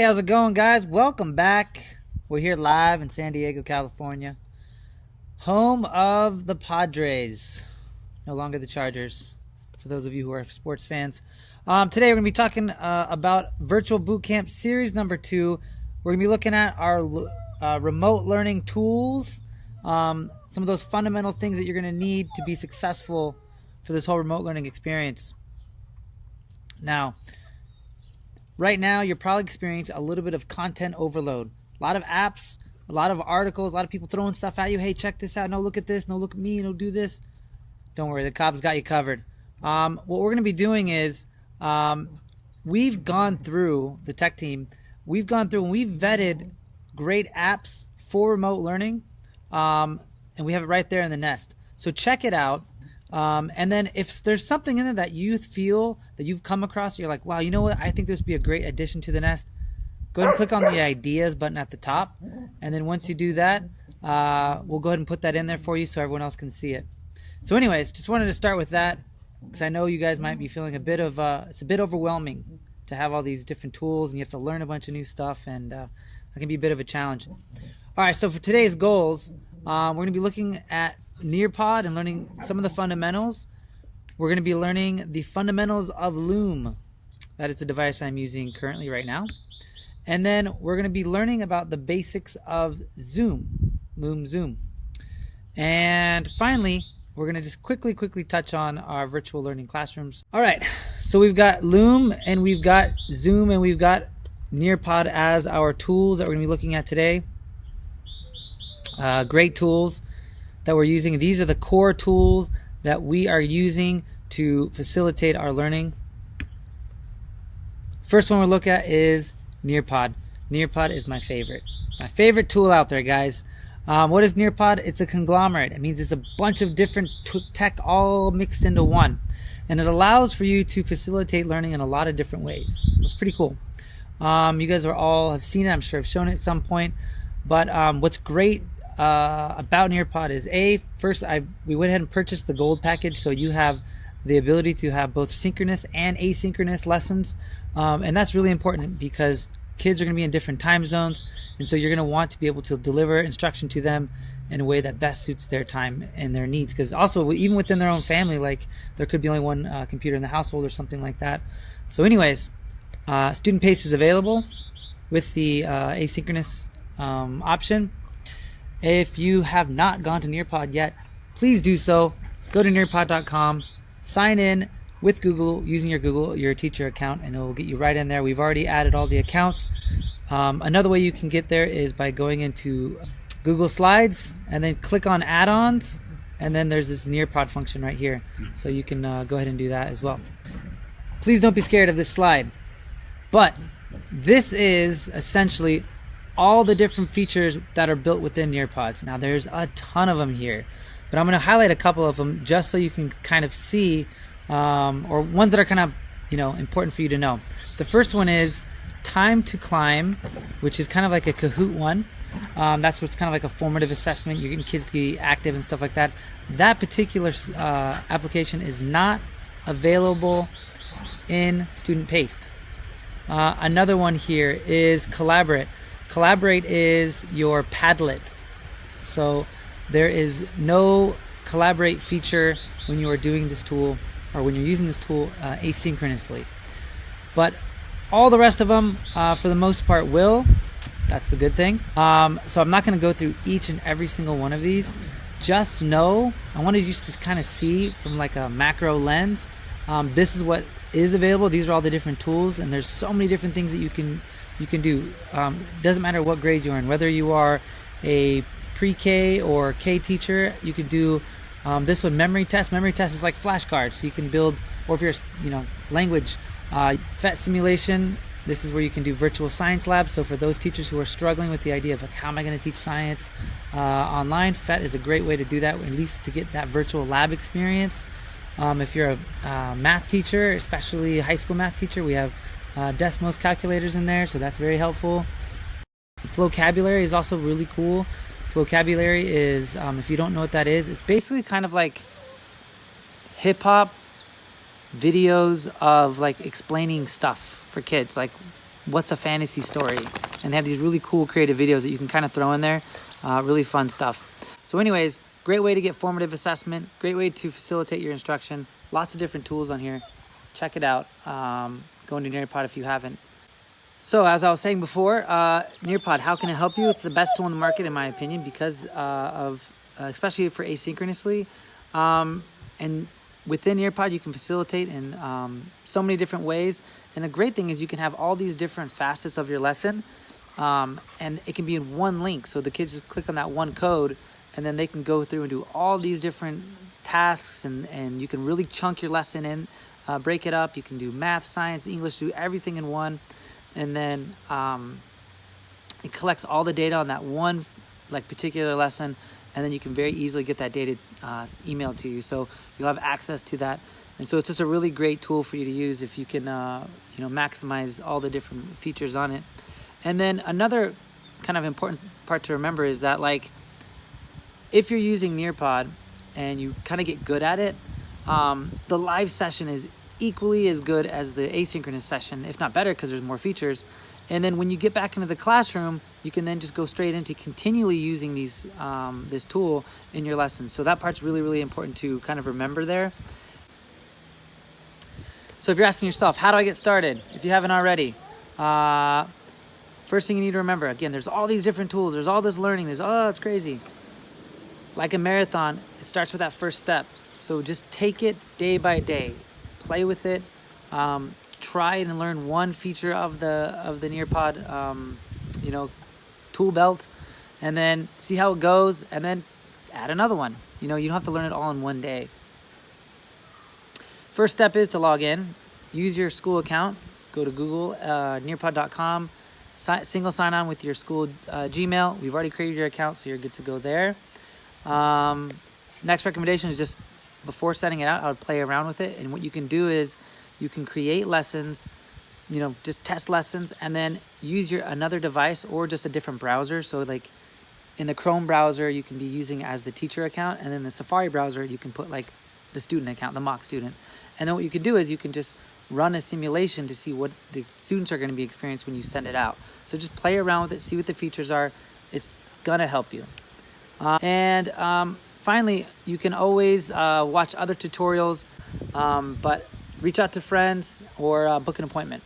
how's it going, guys? Welcome back. We're here live in San Diego, California, home of the Padres, no longer the Chargers, for those of you who are sports fans. Today we're going to be talking about Virtual Bootcamp Series number 2. We're going to be looking at our remote learning tools, some of those fundamental things that you're going to need to be successful for this whole remote learning experience. Now, right now, you're probably experiencing a little bit of content overload. A lot of apps, a lot of articles, a lot of people throwing stuff at you. Hey, check this out. No, look at this. No, look at me. No, do this. Don't worry. The cops got you covered. What we're going to be doing is we've gone through, the tech team, we've gone through and we've vetted great apps for remote learning, and we have it right there in the nest. So check it out. And then if there's something in there that you feel that you've come across, you're like, wow, you know what? I think this would be a great addition to the nest. Go ahead and click on the ideas button at the top. And then once you do that, we'll go ahead and put that in there for you so everyone else can see it. So anyways, just wanted to start with that because I know you guys might be feeling a bit of, it's a bit overwhelming to have all these different tools and you have to learn a bunch of new stuff, and it can be a bit of a challenge. All right, so for today's goals, we're going to be looking at Nearpod and learning some of the fundamentals. We're going to be learning the fundamentals of Loom. That is the device I'm using currently right now. And then we're going to be learning about the basics of Zoom, Zoom. And finally, we're going to just quickly touch on our virtual learning classrooms. All right, so we've got Loom and we've got Zoom and we've got Nearpod as our tools that we're going to be looking at today. Great tools that we're using. These are the core tools that we are using to facilitate our learning. First one we'll look at is Nearpod. Nearpod is my favorite tool out there, guys. What is Nearpod? It's a conglomerate. It means it's a bunch of different tech all mixed into one, and it allows for you to facilitate learning in a lot of different ways. It's pretty cool. You guys have seen it. I'm sure I've shown it at some point, but what's great about Nearpod is first we went ahead and purchased the gold package, so you have the ability to have both synchronous and asynchronous lessons, and that's really important because kids are going to be in different time zones, and so you're going to want to be able to deliver instruction to them in a way that best suits their time and their needs, because also even within their own family, like there could be only one computer in the household or something like that. So anyways, student pace is available with the asynchronous option. If you have not gone to Nearpod yet, please do so. Go to nearpod.com, sign in with Google using your teacher account, and it will get you right in there. We've already added all the accounts. Another way you can get there is by going into Google Slides and then click on add-ons, and then there's this Nearpod function right here. So you can go ahead and do that as well. Please don't be scared of this slide, but this is essentially all the different features that are built within Nearpods. Now there's a ton of them here, but I'm going to highlight a couple of them just so you can kind of see, or ones that are kind of important for you to know. The first one is time to climb, which is kind of like a Kahoot one. That's what's kind of like a formative assessment. You're getting kids to be active and stuff like that. That particular application is not available in Student Paste. Another one here is Collaborate. Collaborate is your Padlet. So there is no Collaborate feature when you are doing this tool, or when you're using this tool asynchronously. But all the rest of them, for the most part, will. That's the good thing. So I'm not going to go through each and every single one of these. Just know, I want to just to kind of see from like a macro lens, this is what is available. These are all the different tools, and there's so many different things that you can do. Doesn't matter what grade you're in, whether you are a pre-K or K teacher, you can do this one, memory test. Memory test is like flashcards, so you can build, or if you're language, PhET simulation. This is where you can do virtual science labs. So for those teachers who are struggling with the idea of how am I going to teach science online, PhET is a great way to do that, at least to get that virtual lab experience. If you're a math teacher, especially a high school math teacher, we have Desmos calculators in there, so that's very helpful. Flocabulary is also really cool. Flocabulary is, if you don't know what that is, it's basically kind of like hip-hop videos of like explaining stuff for kids, like what's a fantasy story, and they have these really cool creative videos that you can kind of throw in there. Really fun stuff. So anyways, great way to get formative assessment, great way to facilitate your instruction. Lots of different tools on here. Check it out. Go into Nearpod if you haven't. So as I was saying before, Nearpod, how can it help you? It's the best tool in the market in my opinion because especially for asynchronously. And within Nearpod, you can facilitate in so many different ways. And the great thing is you can have all these different facets of your lesson, and it can be in one link. So the kids just click on that one code, and then they can go through and do all these different tasks, and you can really chunk your lesson in, break it up. You can do math, science, English, do everything in one. And then it collects all the data on that one particular lesson, and then you can very easily get that data emailed to you. So you'll have access to that. And so it's just a really great tool for you to use if you can maximize all the different features on it. And then another kind of important part to remember is that if you're using Nearpod and you kind of get good at it, the live session is equally as good as the asynchronous session, if not better, because there's more features. And then when you get back into the classroom, you can then just go straight into continually using this tool in your lessons. So that part's really, really important to kind of remember there. So if you're asking yourself, how do I get started? If you haven't already, first thing you need to remember, again, there's all these different tools. There's all this learning. It's crazy. Like a marathon, it starts with that first step. So just take it day by day. Play with it. Try and learn one feature of the Nearpod, tool belt, and then see how it goes, and then add another one. You don't have to learn it all in one day. First step is to log in. Use your school account. Go to Google, nearpod.com. Single sign on with your school Gmail. We've already created your account, so you're good to go there. Next recommendation is just before setting it out, I would play around with it. And what you can do is you can create lessons, just test lessons, and then use another device or just a different browser. So in the Chrome browser, you can be using as the teacher account, and then the Safari browser, you can put the student account, the mock student. And then what you can do is you can just run a simulation to see what the students are going to be experiencing when you send it out. So just play around with it, see what the features are. It's gonna help you. Finally, you can always watch other tutorials, but reach out to friends or book an appointment.